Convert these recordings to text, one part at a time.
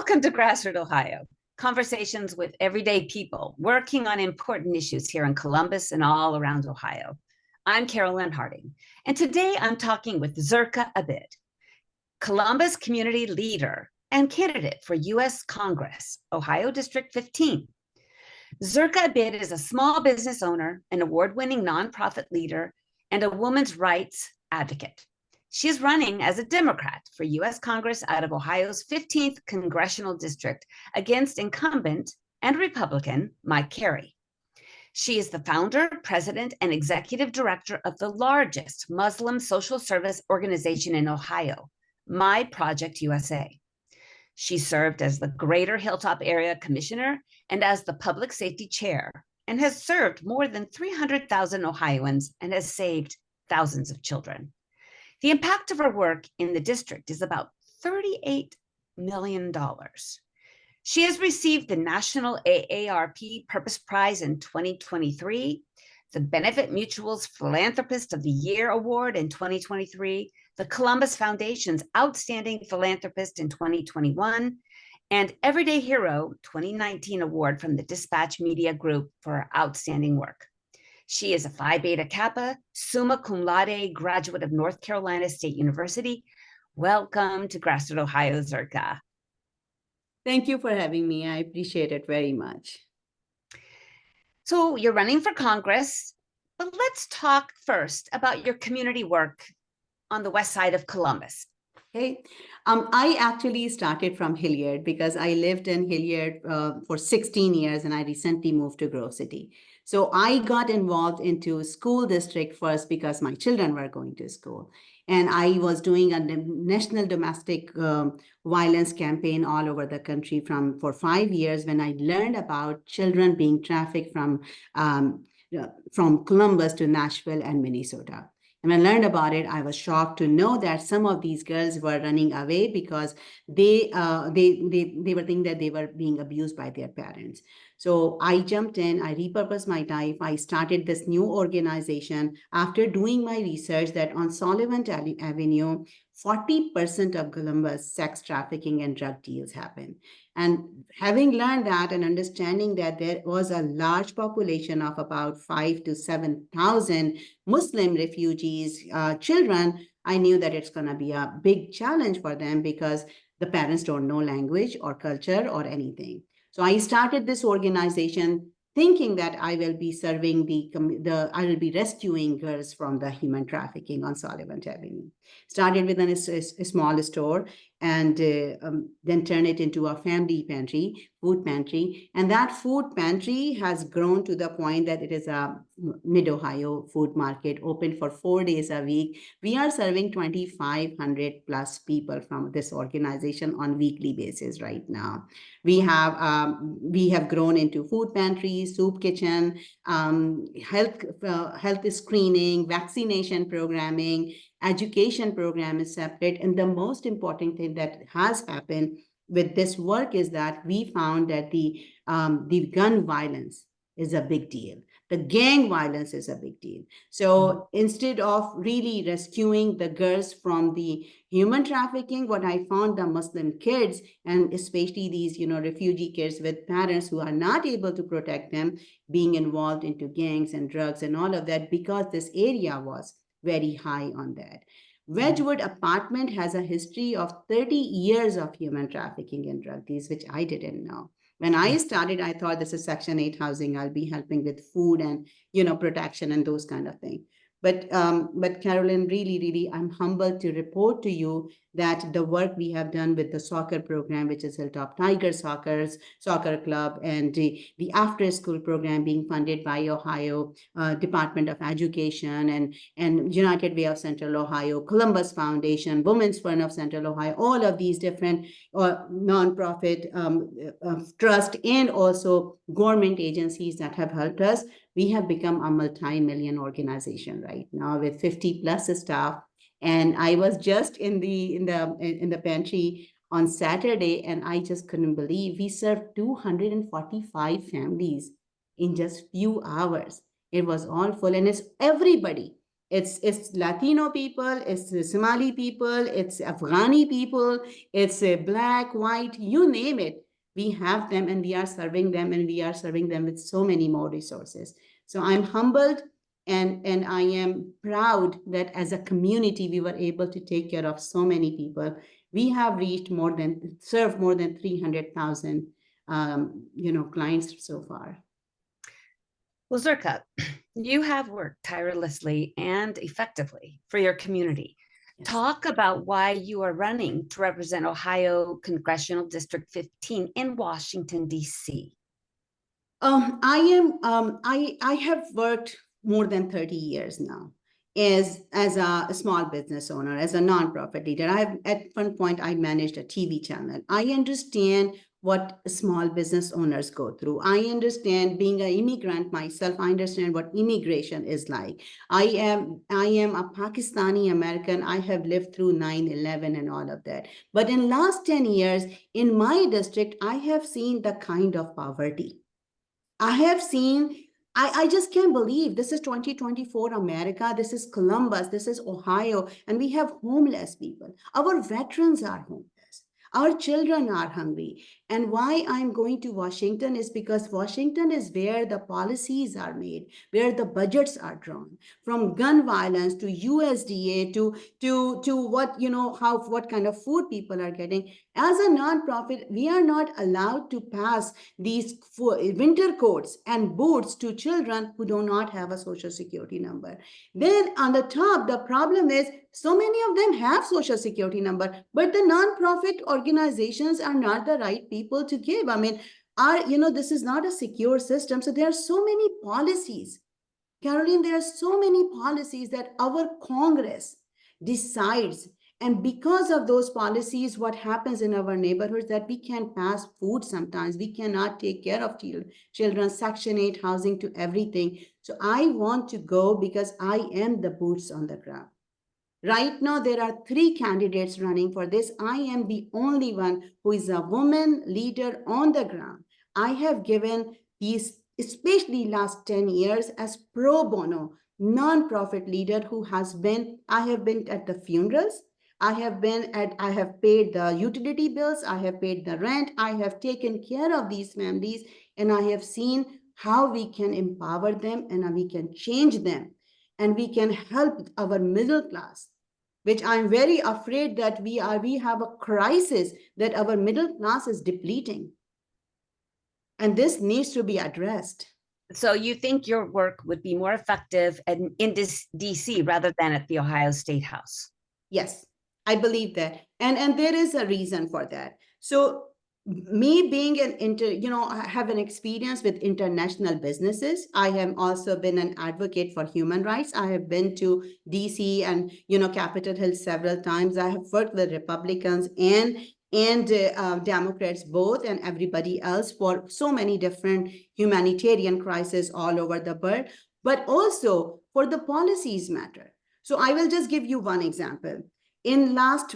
Welcome to GrassRoot, Ohio, conversations with everyday people working on important issues here in Columbus and all around Ohio. I'm Carolyn Harding, and today I'm talking with Zerqa Abid, Columbus community leader and candidate for U.S. Congress, Ohio District 15. Zerqa Abid is a small business owner, an award-winning nonprofit leader, and a women's rights advocate. She is running as a Democrat for U.S. Congress out of Ohio's 15th congressional district against incumbent and Republican Mike Carey. She is the founder, president, and executive director of the largest Muslim social service organization in Ohio, My Project USA. She served as the Greater Hilltop Area Commissioner and as the public safety chair, and has served more than 300,000 Ohioans and has saved thousands of children. The impact of her work in the district is about $38 million. She has received the National AARP Purpose Prize in 2023, the Benefit Mutual's Philanthropist of the Year Award in 2023, the Columbus Foundation's Outstanding Philanthropist in 2021, and Everyday Hero 2019 Award from the Dispatch Media Group for her outstanding work. She is a Phi Beta Kappa, summa cum laude graduate of North Carolina State University. Welcome to GrassRoot, Ohio, Zerqa. Thank you for having me. I appreciate it very much. So you're running for Congress, but let's talk first about your community work on the west side of Columbus. Okay. I actually started from Hilliard because I lived in Hilliard for 16 years and I recently moved to Grove City. So I got involved into school district first because my children were going to school. And I was doing a national domestic violence campaign all over the country for 5 years when I learned about children being trafficked from Columbus to Nashville and Minnesota. And when I learned about it, I was shocked to know that some of these girls were running away because they were thinking that they were being abused by their parents. So I jumped in, I repurposed my life. I started this new organization after doing my research that on Sullivan Avenue, 40% of Columbus sex trafficking and drug deals happen. And having learned that and understanding that there was a large population of about 5,000 to 7,000 Muslim refugees, children, I knew that it's going to be a big challenge for them because the parents don't know language or culture or anything. So I started this organization thinking that I will be serving I will be rescuing girls from the human trafficking on Sullivan Avenue. Started with a small store and then turned it into a family pantry, food pantry. And that food pantry has grown to the point that it is a mid-Ohio food market open for 4 days a week. We are serving 2,500 plus people from this organization on weekly basis right now. We have grown into food pantry, soup kitchen, health screening, vaccination programming, education program is separate. And the most important thing that has happened with this work is that we found that the gun violence is a big deal. The gang violence is a big deal. So instead of really rescuing the girls from the human trafficking, what I found the Muslim kids, and especially these, refugee kids with parents who are not able to protect them, being involved into gangs and drugs and all of that, because this area was very high on that. Wedgwood apartment has a history of 30 years of human trafficking and drug deals, which I didn't know. When I started, I thought this is Section 8 housing. I'll be helping with food and, protection and those kind of things. But Carolyn, really, I'm humbled to report to you that the work we have done with the soccer program, which is Hilltop Tigers Soccer Club, and the after-school program being funded by Ohio Department of Education and United Way of Central Ohio, Columbus Foundation, Women's Fund of Central Ohio, all of these different nonprofit trust and also government agencies that have helped us. We have become a multi-million organization right now with 50 plus staff. And I was just in the pantry on Saturday, and I just couldn't believe we served 245 families in just few hours. It was all full, and it's everybody It's Latino people, it's the Somali people, it's Afghani people, it's black, white, you name it. We have them and we are serving them, and we are serving them with so many more resources. So I'm humbled, and I am proud that as a community, we were able to take care of so many people. We have served more than 300,000 clients so far. Well, Zerqa, you have worked tirelessly and effectively for your community. Yes. Talk about why you are running to represent Ohio Congressional District 15 in Washington, D.C. I have worked more than 30 years now as a small business owner, as a nonprofit leader. At one point I managed a TV channel. I understand what small business owners go through. I understand, being an immigrant myself, I understand what immigration is like. I am a Pakistani American. I have lived through 9/11 and all of that. But in last 10 years in my district, I have seen the kind of poverty. I have seen, I just can't believe this is 2024 America. This is Columbus. This is Ohio. And we have homeless people. Our veterans are homeless. Our children are hungry. And why I'm going to Washington is because Washington is where the policies are made, where the budgets are drawn, from gun violence to USDA to what kind of food people are getting. As a nonprofit, we are not allowed to pass these winter coats and boots to children who do not have a social security number. Then on the top, the problem is so many of them have social security number, but the nonprofit organizations are not the right people to give. I mean, this is not a secure system. So there are so many policies. Caroline, there are so many policies that our Congress decides. And because of those policies, what happens in our neighborhoods that we can pass food sometimes. We cannot take care of children, Section 8 housing to everything. So I want to go because I am the boots on the ground. Right now, there are 3 candidates running for this. I am the only one who is a woman leader on the ground. I have given these, especially last 10 years, as pro bono nonprofit leader who has been, I have been at the funerals. I have paid the utility bills. I have paid the rent. I have taken care of these families, and I have seen how we can empower them and we can change them, and we can help our middle class, which I'm very afraid that we have a crisis, that our middle class is depleting. And this needs to be addressed. So you think your work would be more effective in DC rather than at the Ohio State House? Yes, I believe that. And there is a reason for that. So me being I have an experience with international businesses. I have also been an advocate for human rights. I have been to DC and, Capitol Hill several times. I have worked with Republicans and Democrats both, and everybody else, for so many different humanitarian crises all over the world, but also for the policies matter. So I will just give you one example. In last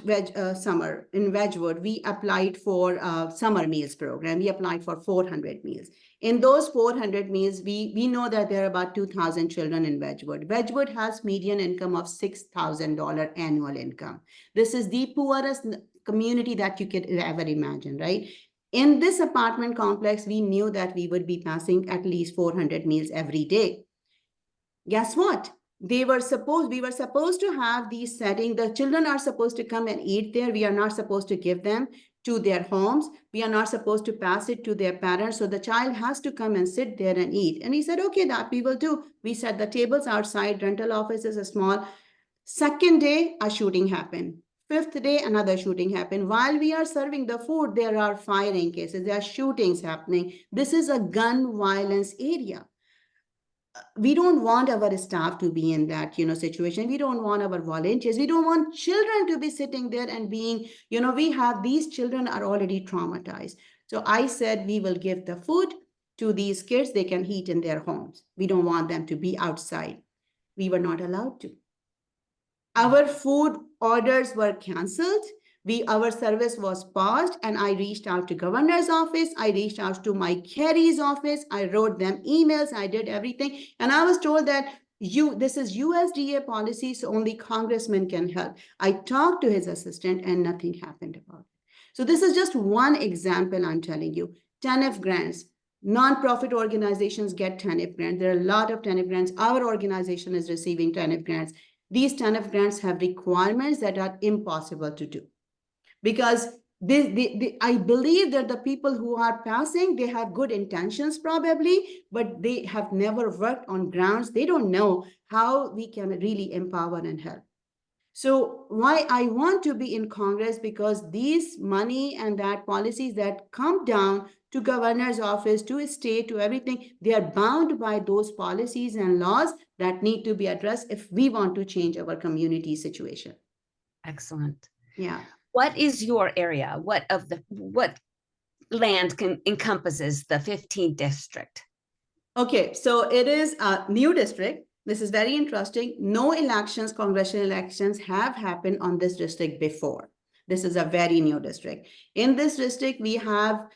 summer in Wedgwood, we applied for a summer meals program. We applied for 400 meals. In those 400 meals, we know that there are about 2,000 children in Wedgwood. Wedgwood has median income of $6,000 annual income. This is the poorest community that you could ever imagine, right? In this apartment complex, we knew that we would be passing at least 400 meals every day. Guess what? We were supposed to have these settings. The children are supposed to come and eat there. We are not supposed to give them to their homes. We are not supposed to pass it to their parents. So the child has to come and sit there and eat. And he said, okay, that we will do. We set the tables outside. Rental offices are small. Second day, a shooting happened. 5th day, another shooting happened. While we are serving the food, there are firing cases. There are shootings happening. This is a gun violence area. We don't want our staff to be in that, situation. We don't want our volunteers. We don't want children to be sitting there and being, these children are already traumatized. So I said, we will give the food to these kids. They can eat in their homes. We don't want them to be outside. We were not allowed to. Our food orders were canceled. Our service was paused, and I reached out to governor's office. I reached out to Mike Carey's office. I wrote them emails. I did everything. And I was told that this is USDA policy, so only congressmen can help. I talked to his assistant and nothing happened about it. So this is just one example I'm telling you. TANF grants, nonprofit organizations get TANF grants. There are a lot of TANF grants. Our organization is receiving TANF grants. These TANF grants have requirements that are impossible to do because I believe that the people who are passing, they have good intentions probably, but they have never worked on grounds. They don't know how we can really empower and help. So why I want to be in Congress, because these money and that policies that come down to governor's office, to state, to everything, they are bound by those policies and laws that need to be addressed if we want to change our community situation. Excellent. Yeah. What is your area? What land encompasses the 15th district? Okay, so it is a new district. This is very interesting. No elections, congressional elections have happened on this district before. This is a very new district. In this district, we have,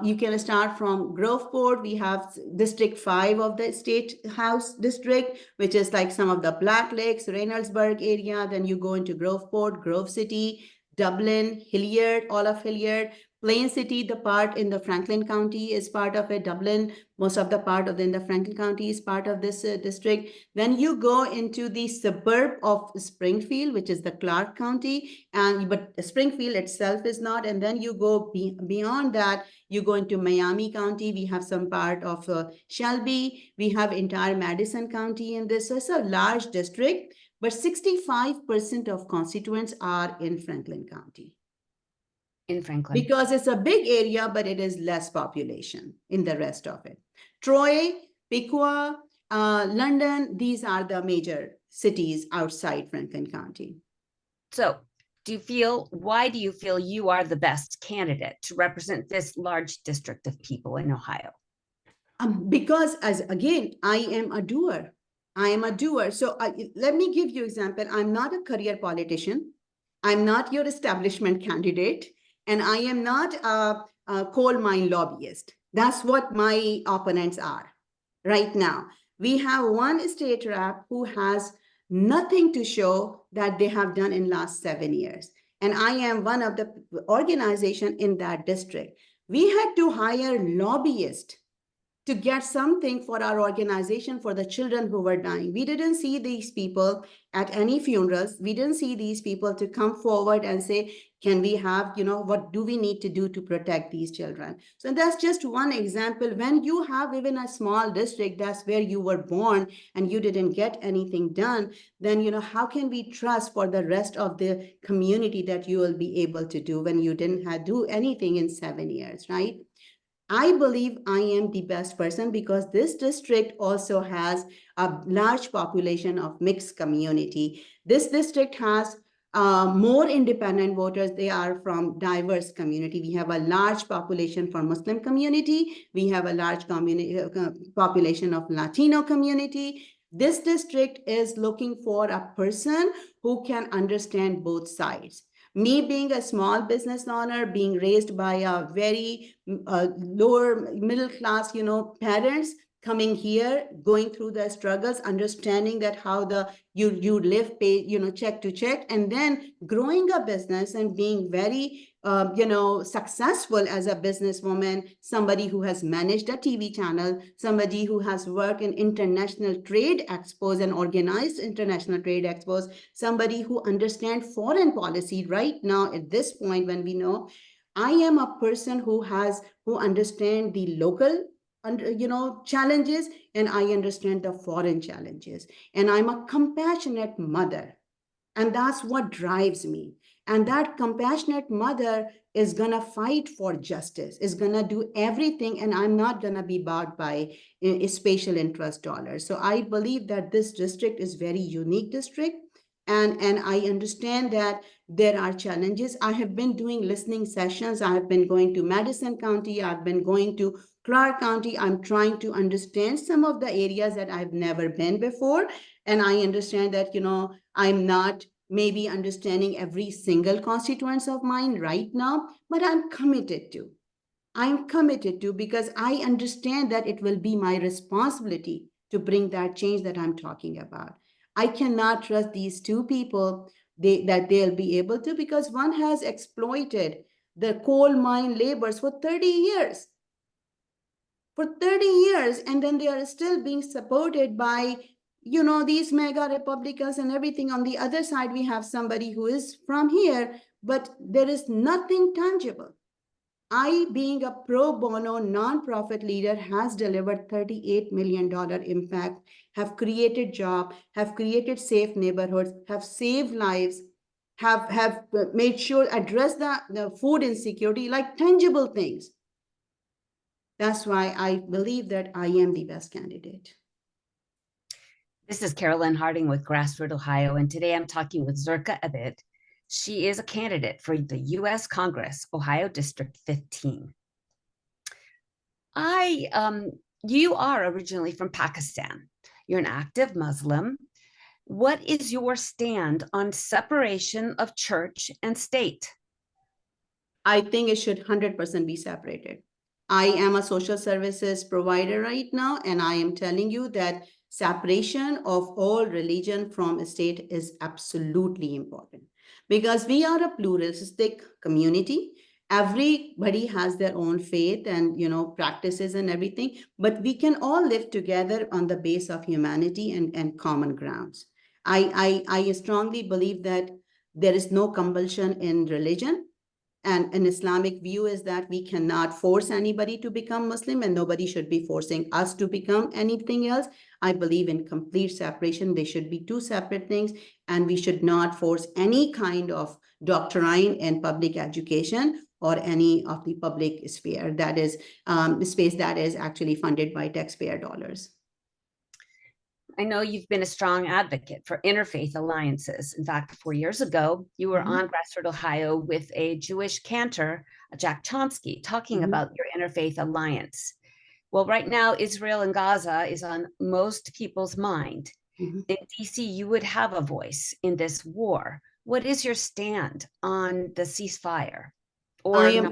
you can start from Groveport. We have District 5 of the State House District, which is like some of the Black Lakes, Reynoldsburg area. Then you go into Groveport, Grove City, Dublin, Hilliard, all of Hilliard. Plain City, the part in the Franklin County is part of it. Dublin, most of the part of the Franklin County is part of this district. Then you go into the suburb of Springfield, which is the Clark County, but Springfield itself is not. And then you go beyond that, you go into Miami County. We have some part of Shelby. We have entire Madison County in this. So it's a large district, but 65% of constituents are in Franklin County. In Franklin. Because it's a big area, but it is less population in the rest of it. Troy, Piqua, London, these are the major cities outside Franklin County. So why do you feel you are the best candidate to represent this large district of people in Ohio? Because again, I am a doer. I am a doer. So let me give you an example. I'm not a career politician. I'm not your establishment candidate. And I am not a coal mine lobbyist. That's what my opponents are right now. We have one state rep who has nothing to show that they have done in last 7 years. And I am one of the organization in that district. We had to hire lobbyists to get something for our organization for the children who were dying. We didn't see these people at any funerals. We didn't see these people to come forward and say, can we have, what do we need to do to protect these children? So that's just one example. When you have even a small district, that's where you were born and you didn't get anything done, then, how can we trust for the rest of the community that you will be able to do when you didn't do anything in 7 years, right? I believe I am the best person because this district also has a large population of mixed community. This district has more independent voters. They are from diverse community. We have a large population for Muslim community. We have a large population of Latino community. This district is looking for a person who can understand both sides. Me being a small business owner, being raised by a very lower middle class, parents, coming here, going through the struggles, understanding that how you live, pay, check to check, and then growing a business and being very, successful as a businesswoman, somebody who has managed a TV channel, somebody who has worked in international trade expos and organized international trade expos, somebody who understands foreign policy right now at this point when we know I am a person who understands the local challenges, and I understand the foreign challenges. And I'm a compassionate mother. And that's what drives me. And that compassionate mother is going to fight for justice, is going to do everything. And I'm not going to be bought by a special interest dollars. So I believe that this district is very unique district. And I understand that there are challenges. I have been doing listening sessions. I have been going to Madison County. I've been going to Clark County. I'm trying to understand some of the areas that I've never been before. And I understand that, I'm not maybe understanding every single constituents of mine right now, but I'm committed to because I understand that it will be my responsibility to bring that change that I'm talking about. I cannot trust these two people that they'll be able to, because one has exploited the coal mine laborers for 30 years. For 30 years, and then they are still being supported by, these mega Republicans and everything. On the other side, we have somebody who is from here, but there is nothing tangible. I, being a pro bono nonprofit leader, has delivered $38 million impact, have created jobs, have created safe neighborhoods, have saved lives, have made sure, address the food insecurity, like tangible things. That's why I believe that I am the best candidate. This is Carolyn Harding with GrassRoot, Ohio, and today I'm talking with Zerqa Abid. She is a candidate for the U.S. Congress, Ohio District 15. You are originally from Pakistan. You're an active Muslim. What is your stand on separation of church and state? I think it should 100% be separated. I am a social services provider right now, and I am telling you that separation of all religion from state is absolutely important, because we are a pluralistic community. Everybody has their own faith and practices and everything, but we can all live together on the base of humanity and common grounds. I strongly believe that there is no compulsion in religion. And an Islamic view is that we cannot force anybody to become Muslim, and nobody should be forcing us to become anything else. I believe in complete separation. They should be two separate things, and we should not force any kind of doctrine in public education or any of the public sphere that is space that is actually funded by taxpayer dollars. I know you've been a strong advocate for interfaith alliances. In fact, 4 years ago, you were on GrassRoot, Ohio with a Jewish cantor, Jack Chonsky, talking about your interfaith alliance. Well, right now, Israel and Gaza is on most people's mind. In DC, you would have a voice in this war. What is your stand on the ceasefire? I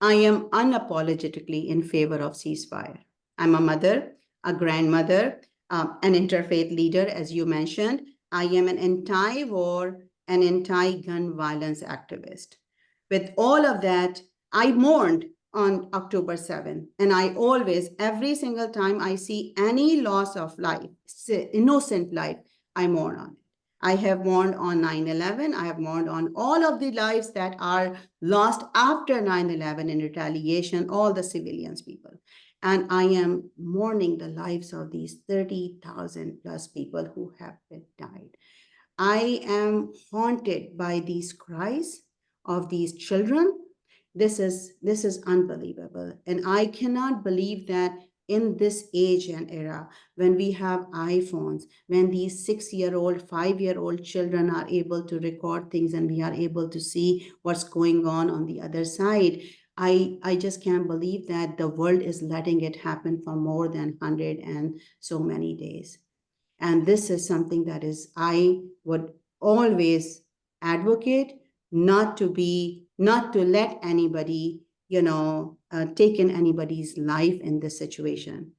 am unapologetically in favor of ceasefire. I'm a mother, a grandmother, an interfaith leader, as you mentioned. I am an anti-war and anti-gun violence activist. With all of that, I mourned on October 7th, and I always, every single time I see any loss of life, innocent life, I mourn on it. I have mourned on 9/11. I have mourned on all of the lives that are lost after 9/11 in retaliation, all the civilians people. And I am mourning the lives of these 30,000 plus people who have died. I am haunted by these cries of these children. This is unbelievable. And I cannot believe that in this age and era, when we have iPhones, when these 6-year-old, 5-year-old children are able to record things and we are able to see what's going on the other side, I just can't believe that the world is letting it happen for more than 100 and so many days. And this is something that is, I would always advocate not to let anybody, taken anybody's life in this situation.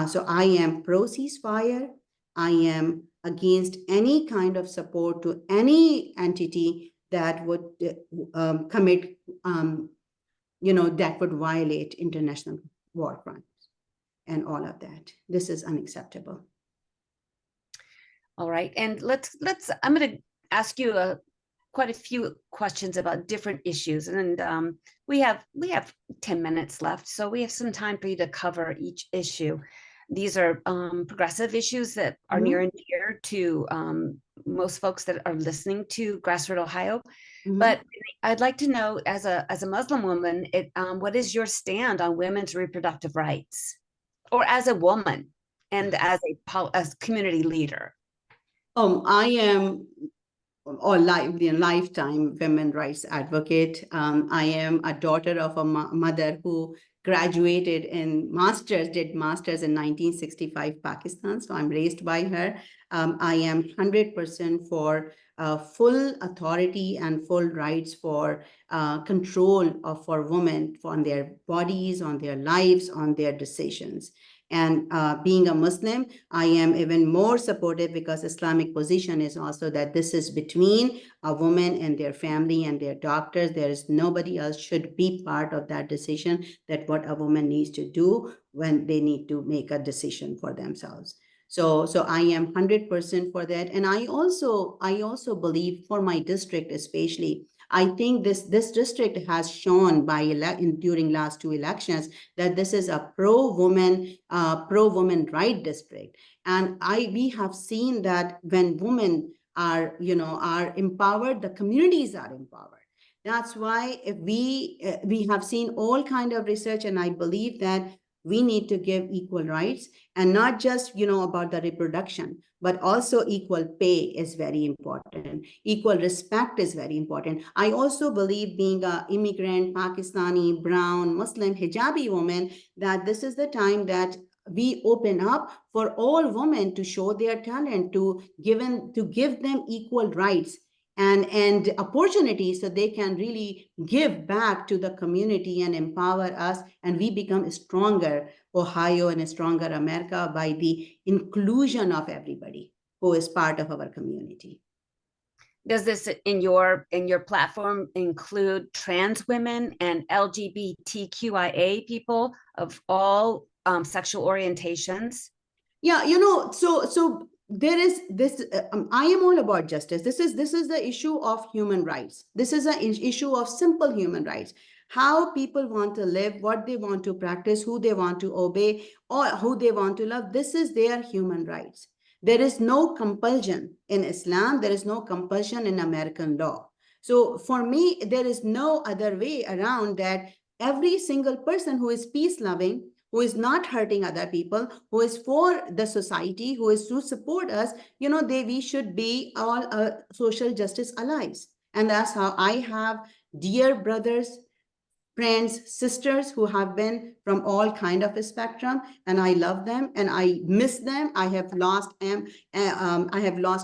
So I am pro ceasefire. I am against any kind of support to any entity that would commit, that would violate international war crimes and all of that. This is unacceptable. All right, and I'm going to ask you quite a few questions about different issues, and we have 10 minutes left, so we have some time for you to cover each issue. These are progressive issues that are near and dear to most folks that are listening to GrassRoot Ohio. But I'd like to know, as a Muslim woman, what is your stand on women's reproductive rights, or as a woman and as a community leader? I am a lifetime women rights advocate. I am a daughter of a mother who graduated did masters in 1965 Pakistan. So I'm raised by her. I am 100% for full authority and full rights for control for women on their bodies, on their lives, on their decisions. And being a Muslim, I am even more supportive because Islamic position is also that this is between a woman and their family and their doctors. There is nobody else should be part of that decision, that what a woman needs to do when they need to make a decision for themselves. So I am 100% for that. And I also believe for my district, especially, I think this district has shown during last two elections that this is a pro-woman right district. And we have seen that when women are empowered, the communities are empowered. That's why if we have seen all kind of research, and I believe that we need to give equal rights, and not just about the reproduction, but also equal pay is very important. Equal respect is very important. I also believe, being an immigrant, Pakistani, brown, Muslim, hijabi woman, that this is the time that we open up for all women to show their talent, to give them equal rights and opportunities, so they can really give back to the community and empower us, and we become a stronger Ohio and a stronger America by the inclusion of everybody who is part of our community. Does this in your platform include trans women and LGBTQIA people of all sexual orientations? Yeah, so there is this. I am all about justice. This is the issue of human rights. This is an issue of simple human rights. How people want to live, what they want to practice, who they want to obey, or who they want to love. This is their human rights. There is no compulsion in Islam. There is no compulsion in American law. So for me, there is no other way around that. Every single person who is peace loving, who is not hurting other people, who is for the society, who is to support us, we should be all social justice allies. And that's how I have dear brothers, friends, sisters who have been from all kind of a spectrum, and I love them and I miss them. I have lost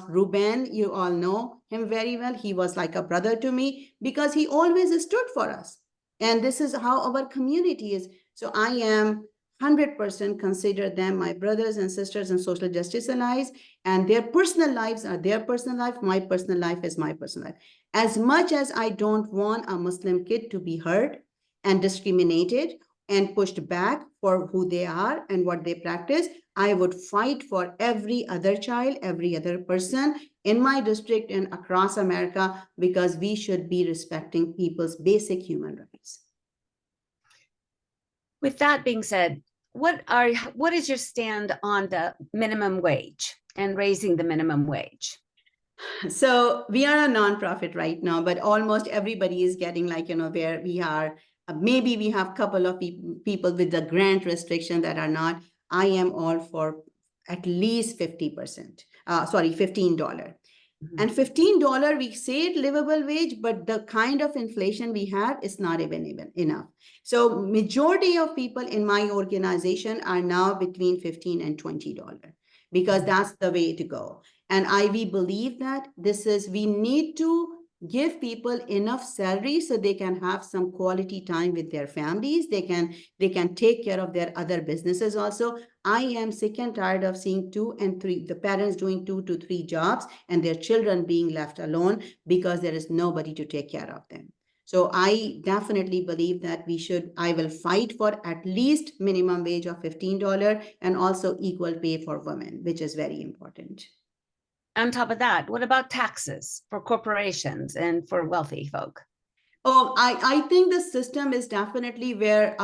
Ruben. You all know him very well. He was like a brother to me because he always stood for us. And this is how our community is. So I am 100% consider them my brothers and sisters and social justice allies, and their personal lives are their personal life. My personal life is my personal life. As much as I don't want a Muslim kid to be hurt and discriminated and pushed back for who they are and what they practice, I would fight for every other child, every other person in my district and across America, because we should be respecting people's basic human rights. With that being said, what is your stand on the minimum wage and raising the minimum wage? So we are a nonprofit right now, but almost everybody is getting where we are. Maybe we have a couple of people with the grant restriction that are not. I am all for at least 50%. $15. And $15, we say livable wage, but the kind of inflation we have is not even enough. So majority of people in my organization are now between $15 and $20, because that's the way to go. And we believe that we need to give people enough salary so they can have some quality time with their families. They can take care of their other businesses also. I am sick and tired of seeing the parents doing 2 to 3 jobs and their children being left alone because there is nobody to take care of them. So I definitely believe that I will fight for at least minimum wage of $15 and also equal pay for women, which is very important. On top of that, what about taxes for corporations and for wealthy folk? Oh, I think the system is definitely where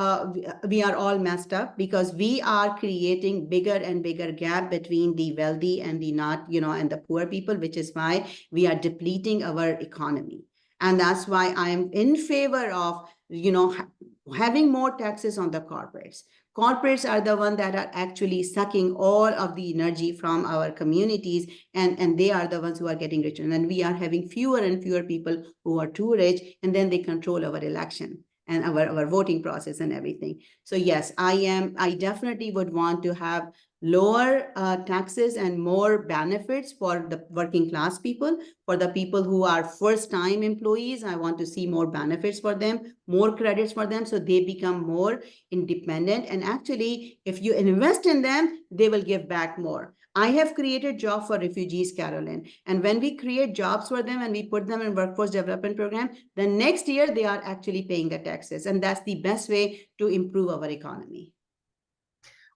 we are all messed up, because we are creating bigger and bigger gap between the wealthy and the not, and the poor people, which is why we are depleting our economy. And that's why I am in favor of, having more taxes on the corporates. Corporates are the ones that are actually sucking all of the energy from our communities, and they are the ones who are getting richer. And we are having fewer and fewer people who are too rich, and then they control our election. and our voting process and everything. So yes, I definitely would want to have lower taxes and more benefits for the working class people. For the people who are first-time employees, I want to see more benefits for them, more credits for them, so they become more independent. And actually, if you invest in them, they will give back more. I have created jobs for refugees, Carolyn. And when we create jobs for them and we put them in workforce development program, the next year they are actually paying the taxes. And that's the best way to improve our economy.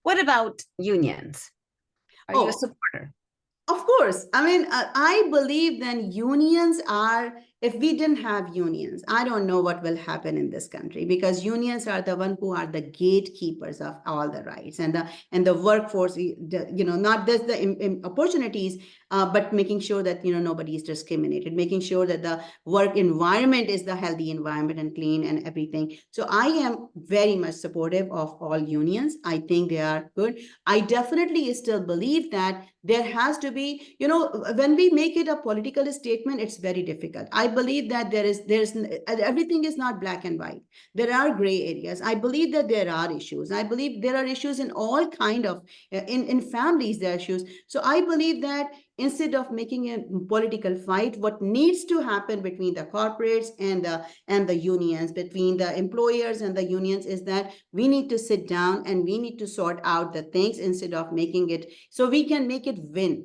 What about unions? Are you a supporter? Of course. I mean, I believe then unions are, if we didn't have unions, I don't know what will happen in this country, because unions are the one who are the gatekeepers of all the rights and the workforce, not just the opportunities, but making sure that, nobody is discriminated, making sure that the work environment is the healthy environment and clean and everything. So I am very much supportive of all unions. I think they are good. I definitely still believe that there has to be, when we make it a political statement, it's very difficult. I believe that there's everything is not black and white. There are gray areas. I believe that there are issues. I believe there are issues in all kind of, in families, there are issues. So I believe that instead of making a political fight, what needs to happen between the corporates and the unions, between the employers and the unions, is that we need to sit down and we need to sort out the things instead of making it, so we can make it win.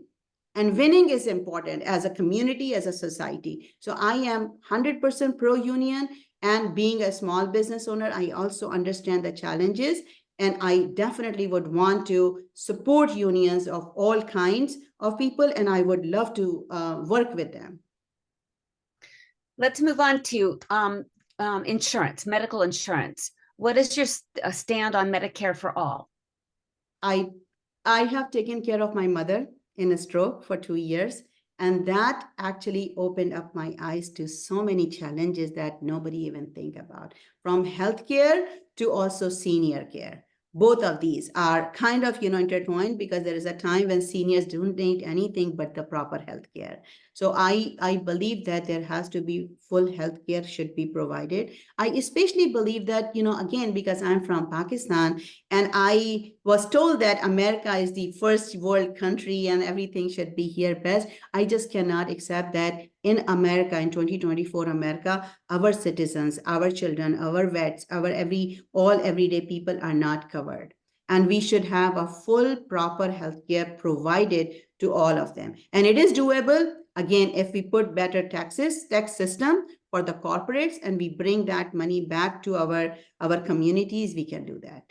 And winning is important as a community, as a society. So I am 100% pro-union, and being a small business owner, I also understand the challenges. And I definitely would want to support unions of all kinds of people, and I would love to work with them. Let's move on to insurance, medical insurance. What is your stand on Medicare for all? I have taken care of my mother in a stroke for 2 years, and that actually opened up my eyes to so many challenges that nobody even think about, from healthcare to also senior care. Both of these are kind of, intertwined, because there is a time when seniors don't need anything but the proper healthcare. So I believe that there has to be full healthcare should be provided. I especially believe that, again, because I'm from Pakistan and I was told that America is the first world country and everything should be here best. I just cannot accept that in America, in 2024 America, our citizens, our children, our vets, all everyday people are not covered. And we should have a full, proper healthcare provided to all of them. And it is doable, again, if we put better tax system for the corporates and we bring that money back to our communities, we can do that.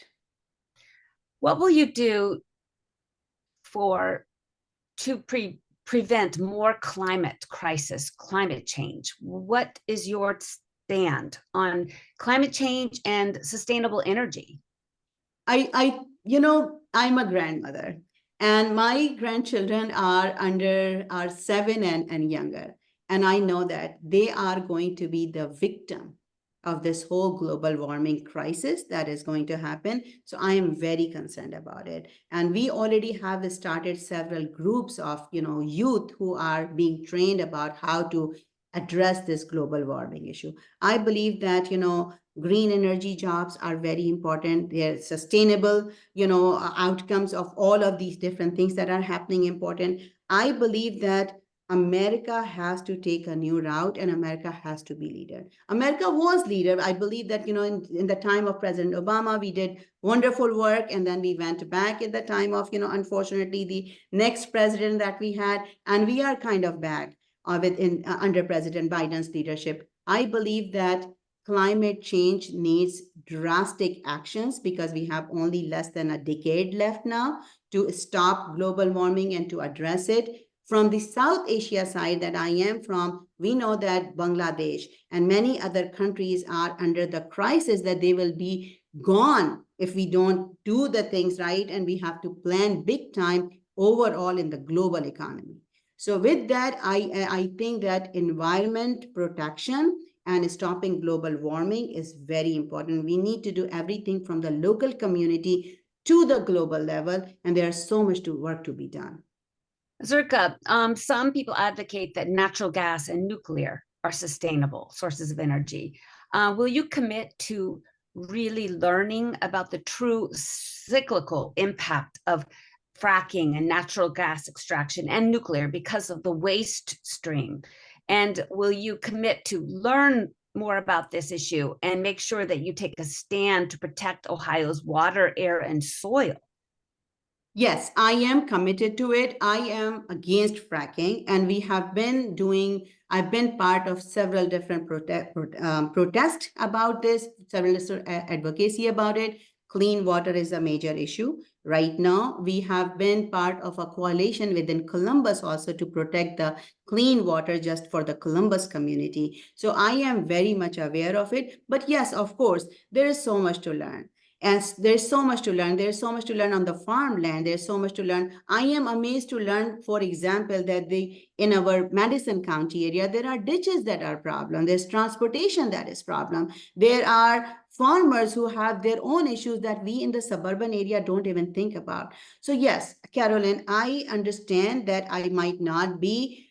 What will you do to prevent more climate crisis, climate change? What is your stand on climate change and sustainable energy? I'm a grandmother, and my grandchildren are 7 and younger. And I know that they are going to be the victim of this whole global warming crisis that is going to happen. So I am very concerned about it. And we already have started several groups of, youth who are being trained about how to address this global warming issue. I believe that, green energy jobs are very important. They're sustainable, outcomes of all of these different things that are happening important. I believe that America has to take a new route, and America has to be leader. America was leader. I believe that, in the time of President Obama, we did wonderful work, and then we went back at the time of, unfortunately, the next president that we had, and we are kind of back under President Biden's leadership. I believe that climate change needs drastic actions, because we have only less than a decade left now to stop global warming and to address it. From the South Asia side that I am from, we know that Bangladesh and many other countries are under the crisis that they will be gone if we don't do the things right, and we have to plan big time overall in the global economy. So with that, I think that environment protection and stopping global warming is very important. We need to do everything from the local community to the global level, and there's so much work to be done. Zerqa, some people advocate that natural gas and nuclear are sustainable sources of energy. Will you commit to really learning about the true cyclical impact of fracking and natural gas extraction and nuclear because of the waste stream? And will you commit to learn more about this issue and make sure that you take a stand to protect Ohio's water, air, and soil? Yes, I am committed to it. I am against fracking, and I've been part of several different protests about this, several advocacy about it. Clean water is a major issue. Right now, we have been part of a coalition within Columbus also to protect the clean water just for the Columbus community. So I am very much aware of it. But yes, of course, there is so much to learn. And there's so much to learn. There's so much to learn on the farmland. There's so much to learn. I am amazed to learn, for example, that in our Madison County area, there are ditches that are problem. There's transportation that is problem. There are farmers who have their own issues that we in the suburban area don't even think about. So yes, Carolyn, I understand that I might not be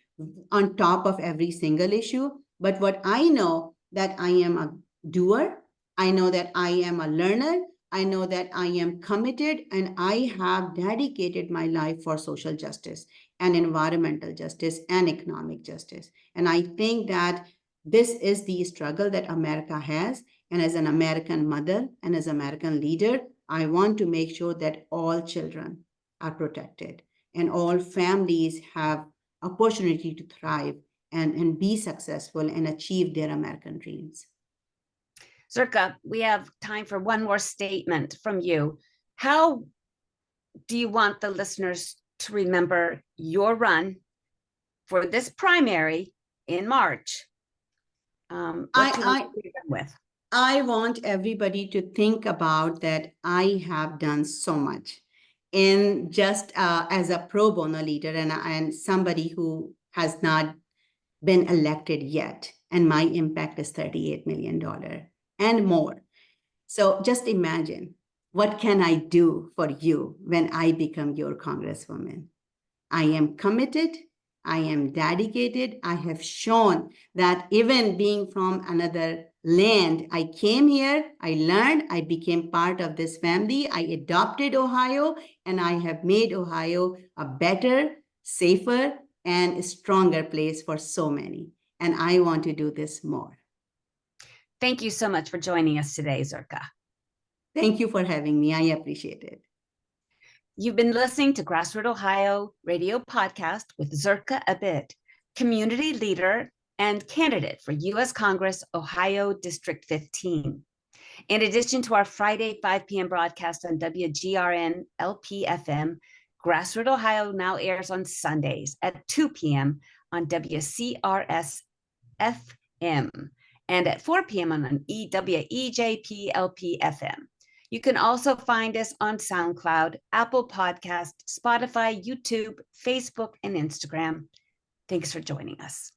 on top of every single issue, but what I know that I am a doer. I know that I am a learner. I know that I am committed, and I have dedicated my life for social justice and environmental justice and economic justice. And I think that this is the struggle that America has. And as an American mother and as an American leader, I want to make sure that all children are protected and all families have opportunity to thrive and be successful and achieve their American dreams. Zerqa, we have time for one more statement from you. How do you want the listeners to remember your run for this primary in March? I want everybody to think about that I have done so much. And just as a pro bono leader and somebody who has not been elected yet, and my impact is $38 million. And more. So just imagine, what can I do for you when I become your congresswoman? I am committed. I am dedicated. I have shown that even being from another land, I came here, I learned, I became part of this family. I adopted Ohio, and I have made Ohio a better, safer, and stronger place for so many. And I want to do this more. Thank you so much for joining us today, Zerqa. Thank you for having me. I appreciate it. You've been listening to GrassRoot Ohio radio podcast with Zerqa Abid, community leader and candidate for U.S. Congress, Ohio District 15. In addition to our Friday 5 p.m. broadcast on WGRN LP-FM, GrassRoot Ohio now airs on Sundays at 2 p.m. on WCRS-FM. And at 4 p.m. on EWEJP-LP-FM. You can also find us on SoundCloud, Apple Podcast, Spotify, YouTube, Facebook, and Instagram. Thanks for joining us.